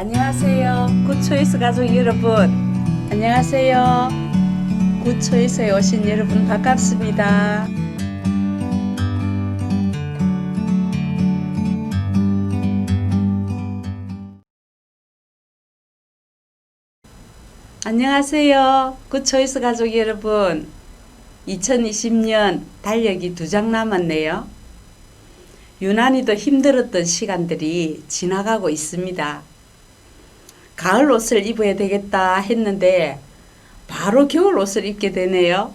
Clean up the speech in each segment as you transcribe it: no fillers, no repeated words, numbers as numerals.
안녕하세요. 굿초이스 가족 여러분. 안녕하세요. 굿초이스에 오신 여러분 반갑습니다. 안녕하세요. 굿초이스 가족 여러분. 2020년 달력이 2장 남았네요. 유난히도 힘들었던 시간들이 지나가고 있습니다. 가을 옷을 입어야 되겠다 했는데 바로 겨울 옷을 입게 되네요.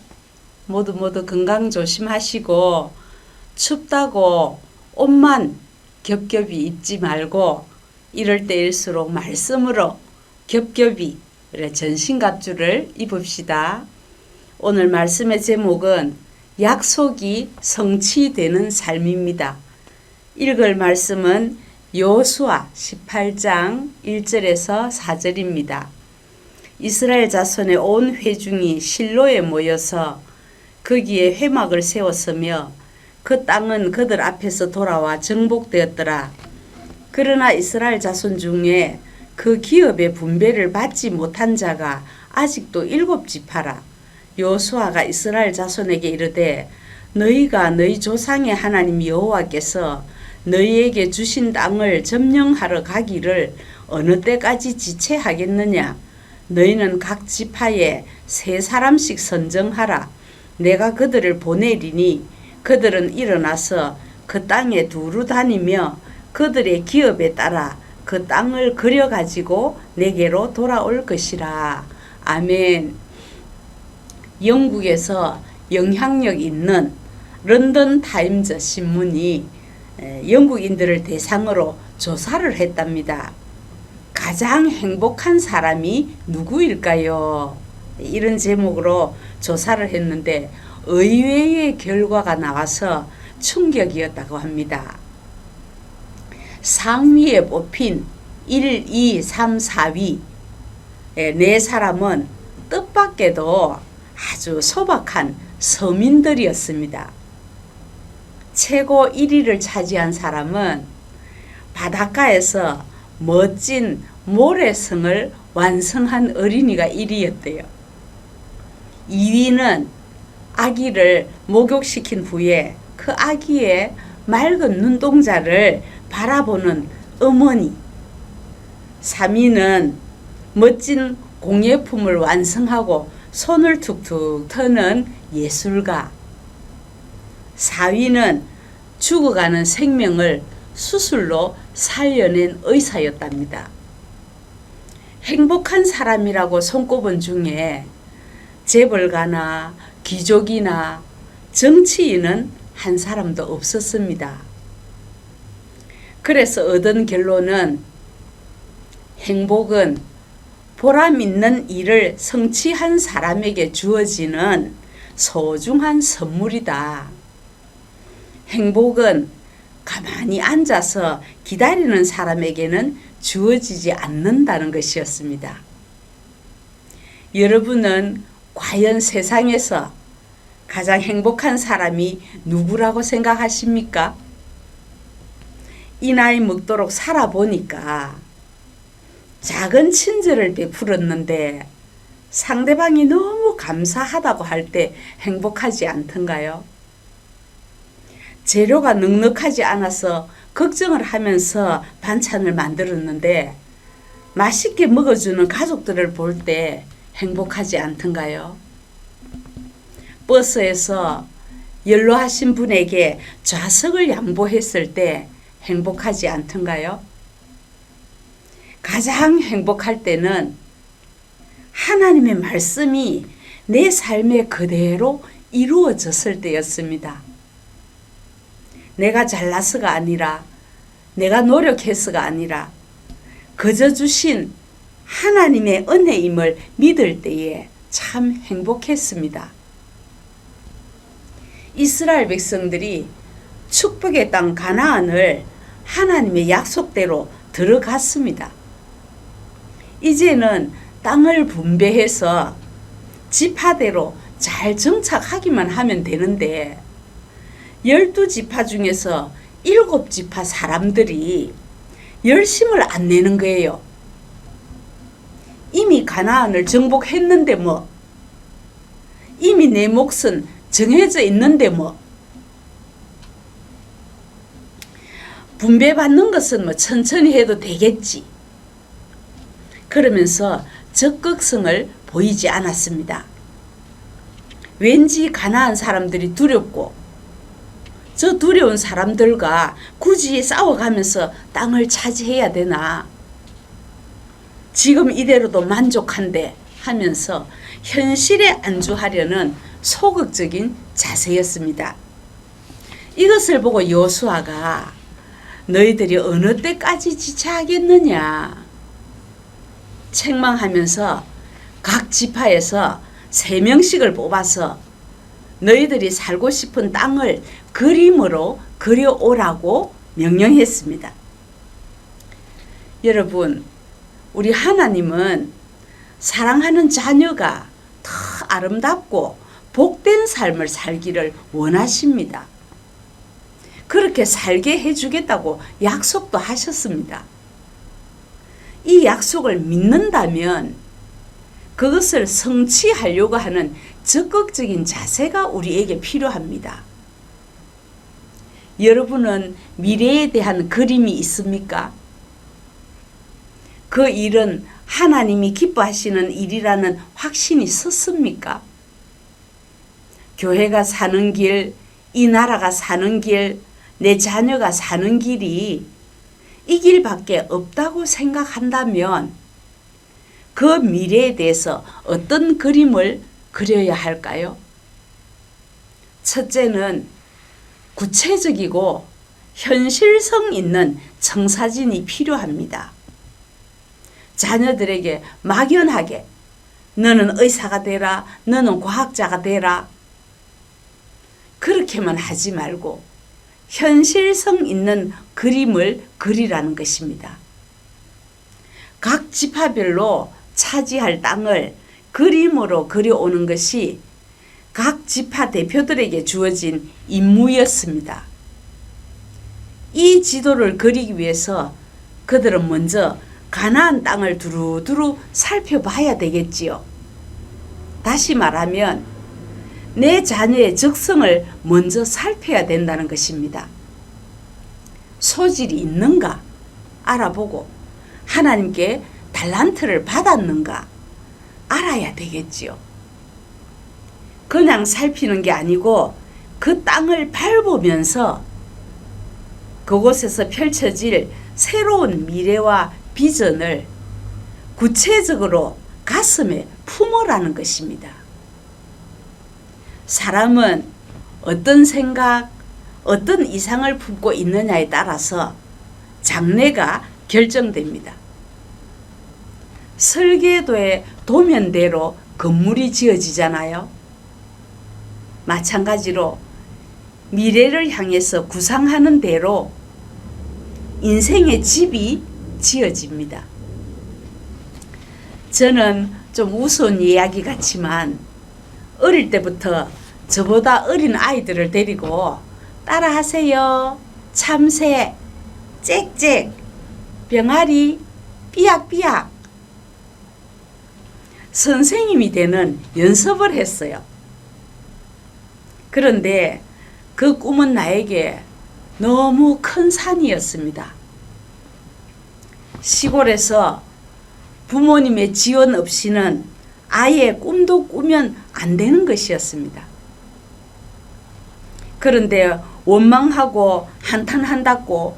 모두 건강 조심하시고 춥다고 옷만 겹겹이 입지 말고 이럴 때일수록 말씀으로 겹겹이 전신갑주를 입읍시다. 오늘 말씀의 제목은 약속이 성취되는 삶입니다. 읽을 말씀은 여호수아 18장 1절에서 4절입니다. 이스라엘 자손의 온 회중이 실로에 모여서 거기에 회막을 세웠으며 그 땅은 그들 앞에서 돌아와 정복되었더라. 그러나 이스라엘 자손 중에 그 기업의 분배를 받지 못한 자가 아직도 7지파라. 여호수아가 이스라엘 자손에게 이르되 너희가 너희 조상의 하나님 여호와께서 너희에게 주신 땅을 점령하러 가기를 어느 때까지 지체하겠느냐? 너희는 각 지파에 3사람씩 선정하라. 내가 그들을 보내리니 그들은 일어나서 그 땅에 두루 다니며 그들의 기업에 따라 그 땅을 그려가지고 내게로 돌아올 것이라. 아멘. 영국에서 영향력 있는 런던 타임즈 신문이 영국인들을 대상으로 조사를 했답니다. 가장 행복한 사람이 누구일까요? 이런 제목으로 조사를 했는데 의외의 결과가 나와서 충격이었다고 합니다. 상위에 뽑힌 1, 2, 3, 4위 4사람은 뜻밖에도 아주 소박한 서민들이었습니다. 최고 1위를 차지한 사람은 바닷가에서 멋진 모래성을 완성한 어린이가 1위였대요. 2위는 아기를 목욕시킨 후에 그 아기의 맑은 눈동자를 바라보는 어머니. 3위는 멋진 공예품을 완성하고 손을 툭툭 터는 예술가. 4위는 죽어가는 생명을 수술로 살려낸 의사였답니다. 행복한 사람이라고 손꼽은 중에 재벌가나 귀족이나 정치인은 한 사람도 없었습니다. 그래서 얻은 결론은 행복은 보람 있는 일을 성취한 사람에게 주어지는 소중한 선물이다. 행복은 가만히 앉아서 기다리는 사람에게는 주어지지 않는다는 것이었습니다. 여러분은 과연 세상에서 가장 행복한 사람이 누구라고 생각하십니까? 이 나이 먹도록 살아보니까 작은 친절을 베풀었는데 상대방이 너무 감사하다고 할 때 행복하지 않던가요? 재료가 넉넉하지 않아서 걱정을 하면서 반찬을 만들었는데 맛있게 먹어주는 가족들을 볼 때 행복하지 않던가요? 버스에서 연로하신 분에게 좌석을 양보했을 때 행복하지 않던가요? 가장 행복할 때는 하나님의 말씀이 내 삶에 그대로 이루어졌을 때였습니다. 내가 잘나서가 아니라 내가 노력해서가 아니라 그저 주신 하나님의 은혜임을 믿을 때에 참 행복했습니다. 이스라엘 백성들이 축복의 땅 가나안을 하나님의 약속대로 들어갔습니다. 이제는 땅을 분배해서 지파대로 잘 정착하기만 하면 되는데 12지파 중에서 7지파 사람들이 열심을 안 내는 거예요. 이미 가나안을 정복했는데 뭐, 이미 내 몫은 정해져 있는데 뭐, 분배받는 것은 뭐 천천히 해도 되겠지. 그러면서 적극성을 보이지 않았습니다. 왠지 가나안 사람들이 두렵고, 저 두려운 사람들과 굳이 싸워가면서 땅을 차지해야 되나, 지금 이대로도 만족한데 하면서 현실에 안주하려는 소극적인 자세였습니다. 이것을 보고 여호수아가 너희들이 어느 때까지 지체하겠느냐 책망하면서 각 지파에서 3명씩을 뽑아서 너희들이 살고 싶은 땅을 그림으로 그려오라고 명령했습니다. 여러분, 우리 하나님은 사랑하는 자녀가 더 아름답고 복된 삶을 살기를 원하십니다. 그렇게 살게 해주겠다고 약속도 하셨습니다. 이 약속을 믿는다면 그것을 성취하려고 하는 적극적인 자세가 우리에게 필요합니다. 여러분은 미래에 대한 그림이 있습니까? 그 일은 하나님이 기뻐하시는 일이라는 확신이 섰습니까? 교회가 사는 길, 이 나라가 사는 길, 내 자녀가 사는 길이 이 길밖에 없다고 생각한다면 그 미래에 대해서 어떤 그림을 그려야 할까요? 첫째는 구체적이고 현실성 있는 청사진이 필요합니다. 자녀들에게 막연하게 너는 의사가 되라, 너는 과학자가 되라, 그렇게만 하지 말고 현실성 있는 그림을 그리라는 것입니다. 각 지파별로 차지할 땅을 그림으로 그려오는 것이 각 지파 대표들에게 주어진 임무였습니다. 이 지도를 그리기 위해서 그들은 먼저 가나안 땅을 두루두루 살펴봐야 되겠지요. 다시 말하면 내 자녀의 적성을 먼저 살펴야 된다는 것입니다. 소질이 있는가 알아보고 하나님께 달란트를 받았는가 알아야 되겠지요. 그냥 살피는 게 아니고 그 땅을 밟으면서 그곳에서 펼쳐질 새로운 미래와 비전을 구체적으로 가슴에 품으라는 것입니다. 사람은 어떤 생각, 어떤 이상을 품고 있느냐에 따라서 장래가 결정됩니다. 설계도의 도면대로 건물이 지어지잖아요. 마찬가지로 미래를 향해서 구상하는 대로 인생의 집이 지어집니다. 저는 좀 우스운 이야기 같지만 어릴 때부터 저보다 어린 아이들을 데리고 따라하세요, 참새, 짹짹, 병아리, 삐약삐약 선생님이 되는 연습을 했어요. 그런데 그 꿈은 나에게 너무 큰 산이었습니다. 시골에서 부모님의 지원 없이는 아예 꿈도 꾸면 안 되는 것이었습니다. 그런데 원망하고 한탄한다고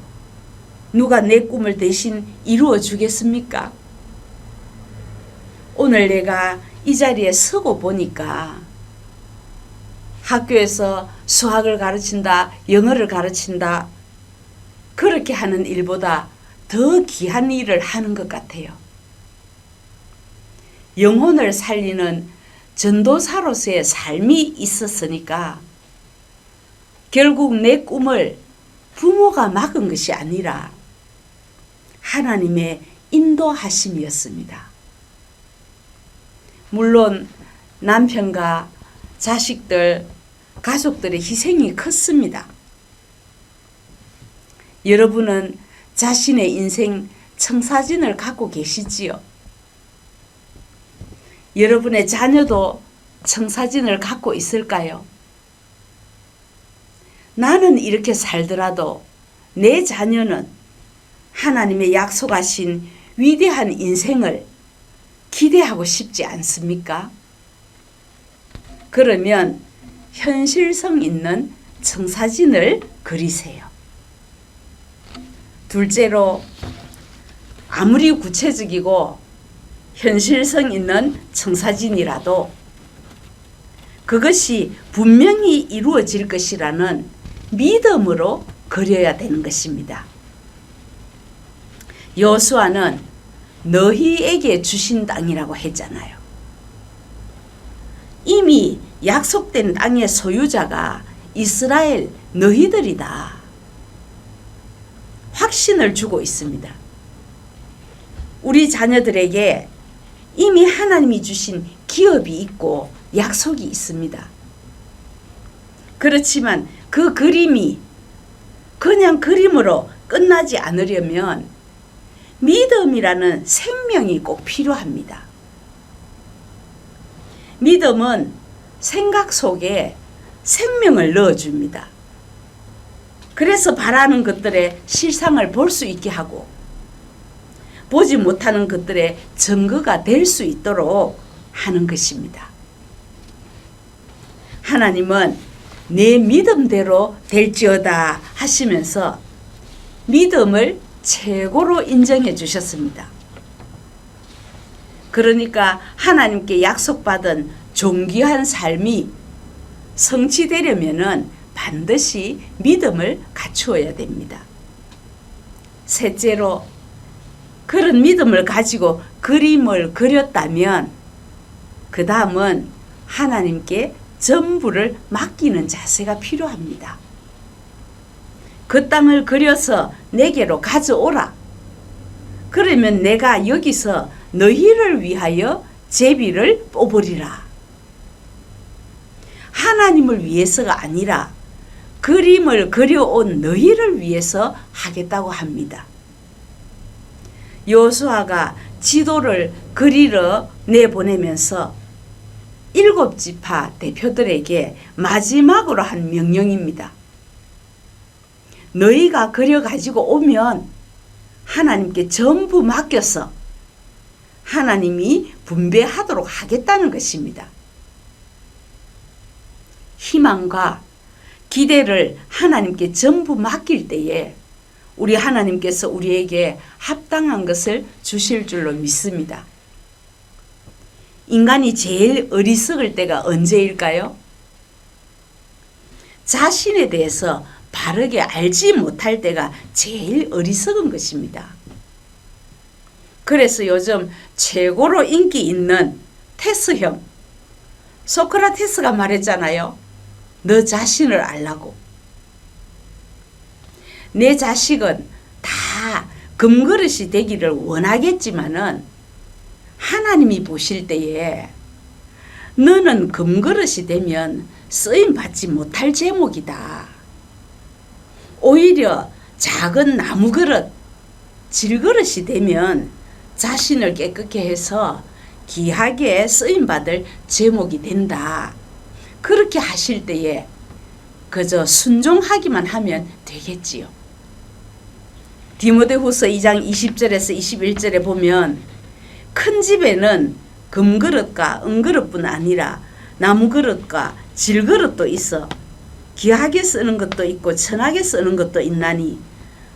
누가 내 꿈을 대신 이루어 주겠습니까? 오늘 내가 이 자리에 서고 보니까 학교에서 수학을 가르친다, 영어를 가르친다, 그렇게 하는 일보다 더 귀한 일을 하는 것 같아요. 영혼을 살리는 전도사로서의 삶이 있었으니까 결국 내 꿈을 부모가 막은 것이 아니라 하나님의 인도하심이었습니다. 물론 남편과 자식들, 가족들의 희생이 컸습니다. 여러분은 자신의 인생 청사진을 갖고 계시지요? 여러분의 자녀도 청사진을 갖고 있을까요? 나는 이렇게 살더라도 내 자녀는 하나님의 약속하신 위대한 인생을 기대하고 싶지 않습니까? 그러면 현실성 있는 청사진을 그리세요. 둘째로, 아무리 구체적이고 현실성 있는 청사진이라도 그것이 분명히 이루어질 것이라는 믿음으로 그려야 되는 것입니다. 여호수아는 너희에게 주신 땅이라고 했잖아요. 이미 약속된 땅의 소유자가 이스라엘 너희들이다. 확신을 주고 있습니다. 우리 자녀들에게 이미 하나님이 주신 기업이 있고 약속이 있습니다. 그렇지만 그 그림이 그냥 그림으로 끝나지 않으려면 믿음이라는 생명이 꼭 필요합니다. 믿음은 생각 속에 생명을 넣어줍니다. 그래서 바라는 것들의 실상을 볼 수 있게 하고 보지 못하는 것들의 증거가 될 수 있도록 하는 것입니다. 하나님은 내 믿음대로 될지어다 하시면서 믿음을 최고로 인정해 주셨습니다. 그러니까 하나님께 약속받은 존귀한 삶이 성취되려면은 반드시 믿음을 갖추어야 됩니다. 셋째로, 그런 믿음을 가지고 그림을 그렸다면 그 다음은 하나님께 전부를 맡기는 자세가 필요합니다. 그 땅을 그려서 내게로 가져오라. 그러면 내가 여기서 너희를 위하여 제비를 뽑으리라. 하나님을 위해서가 아니라 그림을 그려온 너희를 위해서 하겠다고 합니다. 여호수아가 지도를 그리러 내보내면서 7지파 대표들에게 마지막으로 한 명령입니다. 너희가 그려가지고 오면 하나님께 전부 맡겨서 하나님이 분배하도록 하겠다는 것입니다. 희망과 기대를 하나님께 전부 맡길 때에 우리 하나님께서 우리에게 합당한 것을 주실 줄로 믿습니다. 인간이 제일 어리석을 때가 언제일까요? 자신에 대해서 바르게 알지 못할 때가 제일 어리석은 것입니다. 그래서 요즘 최고로 인기 있는 테스형, 소크라테스가 말했잖아요. 너 자신을 알라고. 내 자식은 다 금그릇이 되기를 원하겠지만은 하나님이 보실 때에 너는 금그릇이 되면 쓰임받지 못할 제목이다. 오히려 작은 나무그릇, 질그릇이 되면 자신을 깨끗게 해서 귀하게 쓰임받을 제목이 된다. 그렇게 하실 때에 그저 순종하기만 하면 되겠지요. 디모데후서 2장 20절에서 21절에 보면 큰 집에는 금그릇과 은그릇뿐 아니라 나무그릇과 질그릇도 있어 귀하게 쓰는 것도 있고 천하게 쓰는 것도 있나니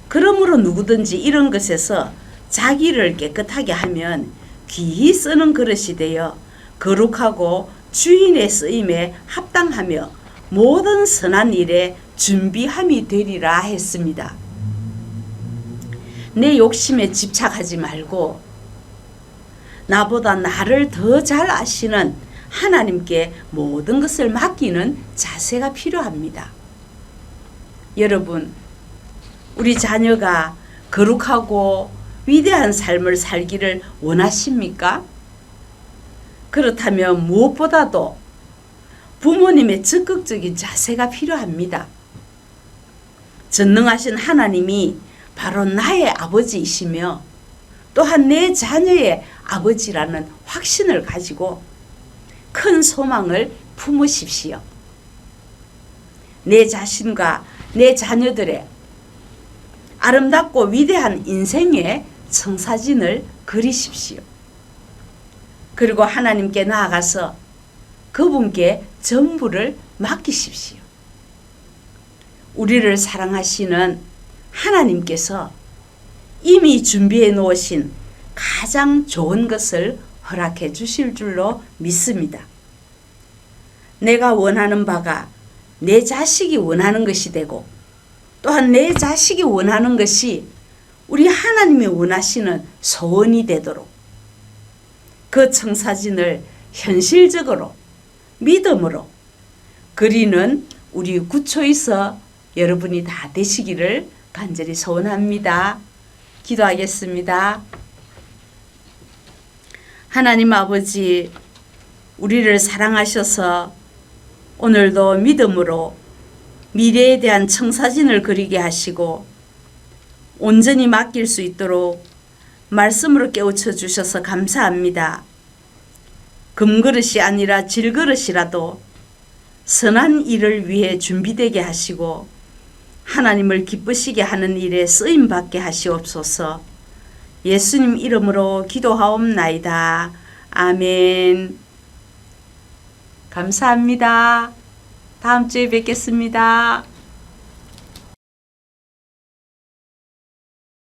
그러므로 누구든지 이런 것에서 자기를 깨끗하게 하면 귀히 쓰는 그릇이 되어 거룩하고 주인의 쓰임에 합당하며 모든 선한 일에 준비함이 되리라 했습니다. 내 욕심에 집착하지 말고 나보다 나를 더 잘 아시는 하나님께 모든 것을 맡기는 자세가 필요합니다. 여러분, 우리 자녀가 거룩하고 위대한 삶을 살기를 원하십니까? 그렇다면 무엇보다도 부모님의 적극적인 자세가 필요합니다. 전능하신 하나님이 바로 나의 아버지이시며 또한 내 자녀의 아버지라는 확신을 가지고 큰 소망을 품으십시오. 내 자신과 내 자녀들의 아름답고 위대한 인생의 청사진을 그리십시오. 그리고 하나님께 나아가서 그분께 전부를 맡기십시오. 우리를 사랑하시는 하나님께서 이미 준비해 놓으신 가장 좋은 것을 허락해 주실 줄로 믿습니다. 내가 원하는 바가 내 자식이 원하는 것이 되고, 또한 내 자식이 원하는 것이 우리 하나님이 원하시는 소원이 되도록 그 청사진을 현실적으로 믿음으로 그리는 우리 구초이서 여러분이 다 되시기를 간절히 소원합니다. 기도하겠습니다. 하나님 아버지, 우리를 사랑하셔서 오늘도 믿음으로 미래에 대한 청사진을 그리게 하시고 온전히 맡길 수 있도록 말씀으로 깨우쳐 주셔서 감사합니다. 금그릇이 아니라 질그릇이라도 선한 일을 위해 준비되게 하시고 하나님을 기쁘시게 하는 일에 쓰임받게 하시옵소서. 예수님 이름으로 기도하옵나이다. 아멘. 감사합니다. 다음 주에 뵙겠습니다.